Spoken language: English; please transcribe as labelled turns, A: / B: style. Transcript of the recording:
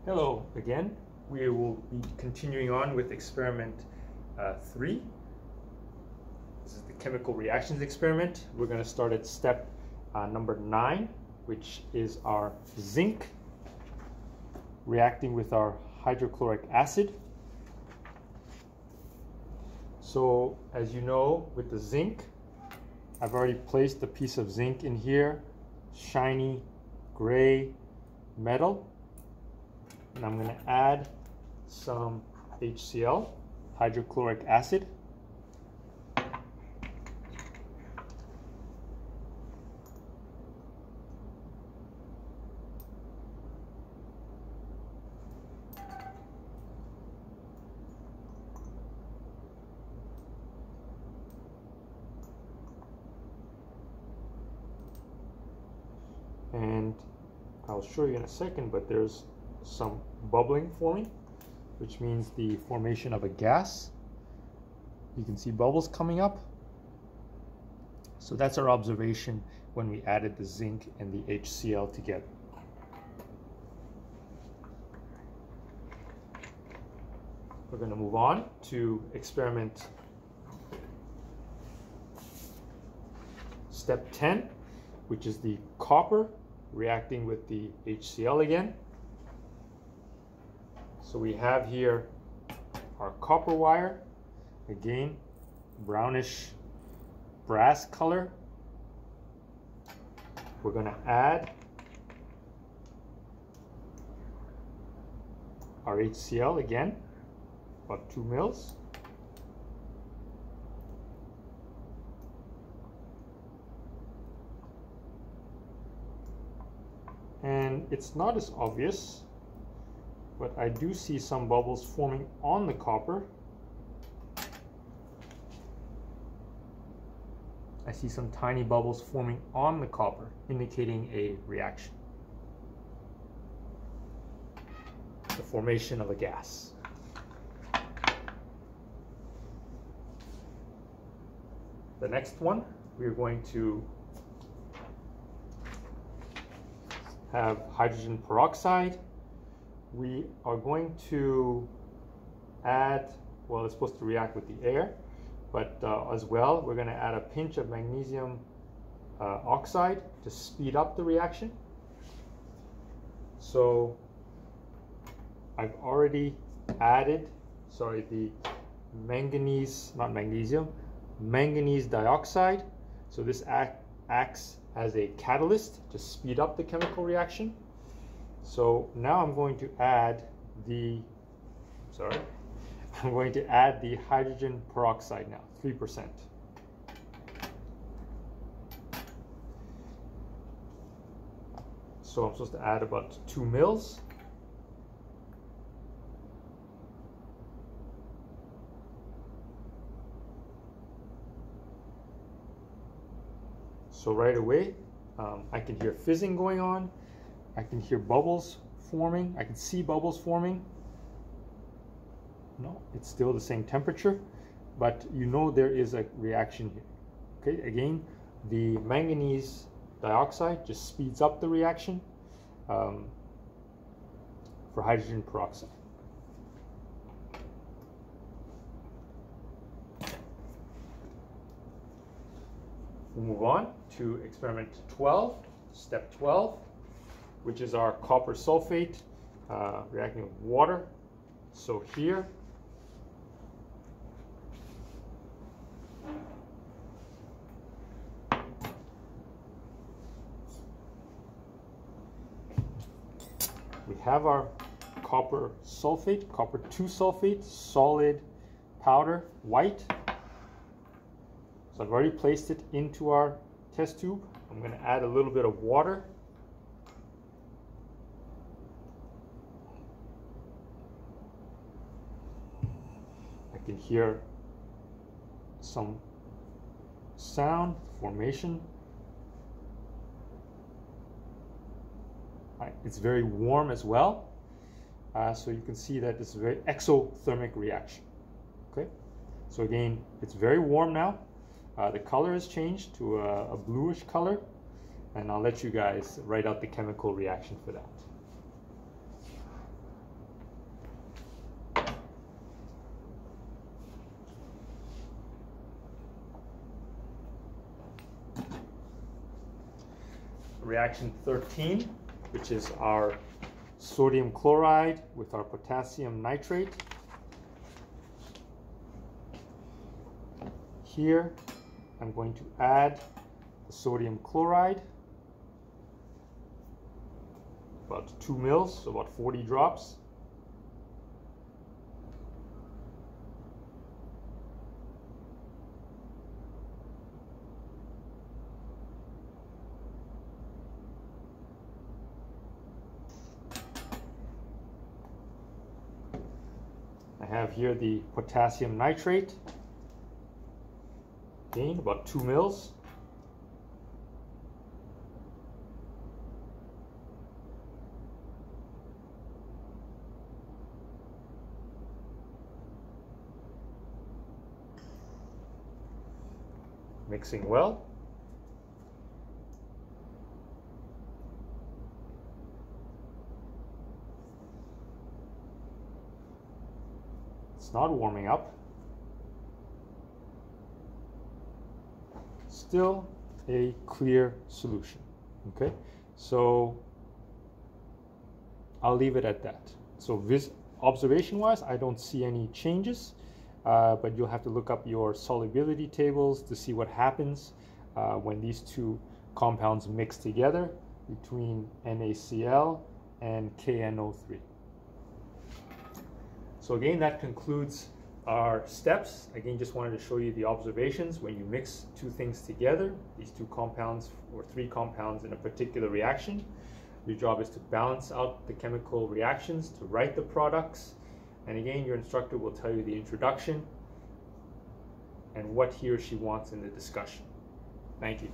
A: Hello again. We will be continuing on with experiment 3. This is the chemical reactions experiment. We're going to start at step number 9, which is our zinc reacting with our hydrochloric acid. So as you know, with the zinc, I've already placed a piece of zinc in here, shiny gray metal. And I'm going to add some HCl, hydrochloric acid. And I'll show you in a second, but there's some bubbling forming, which means the formation of a gas. You can see bubbles coming up. So that's our observation when we added the zinc and the HCl together. We're going to move on to experiment step 10, which is the copper reacting with the HCl again. So we have here our copper wire, again brownish brass color. We're going to add our HCl again, about 2 mils. And it's not as obvious, but I do see some bubbles forming on the copper. I see some tiny bubbles forming on the copper, indicating a reaction. The formation of a gas. The next one, we are going to have hydrogen peroxide. We are going to add, well, it's supposed to react with the air, but as well, we're going to add a pinch of magnesium oxide to speed up the reaction. So I've already added, the manganese, not magnesium, manganese dioxide. So this acts as a catalyst to speed up the chemical reaction. So now I'm going to add the hydrogen peroxide now, 3%. So I'm supposed to add about 2 mils. So right away, I can hear fizzing going on. I can hear bubbles forming. I can see bubbles forming. No, it's still the same temperature, but you know there is a reaction here. Okay, again, the manganese dioxide just speeds up the reaction for hydrogen peroxide. We'll move on to experiment 12, step 12, which is our copper sulfate reacting with water. So here, we have our copper sulfate, copper 2 sulfate, solid powder, white. So I've already placed it into our test tube. I'm going to add a little bit of water. I can hear some sound formation. It's very warm as well. So you can see that it's a very exothermic reaction. Okay, so again, it's very warm now. The color has changed to a bluish color, and I'll let you guys write out the chemical reaction for that. reaction 13, which is our sodium chloride with our potassium nitrate. Here, I'm going to add the sodium chloride, about 2 mils, so about 40 drops. I have here the potassium nitrate, again about 2 mils. Mixing well. It's not warming up. Still a clear solution. Okay, so I'll leave it at that. So observation wise, I don't see any changes, but you'll have to look up your solubility tables to see what happens when these two compounds mix together between NaCl and KNO3. So again, that concludes our steps. Again, just wanted to show you the observations when you mix two things together, these two compounds or three compounds in a particular reaction. Your job is to balance out the chemical reactions, to write the products, and again, your instructor will tell you the introduction and what he or she wants in the discussion. Thank you.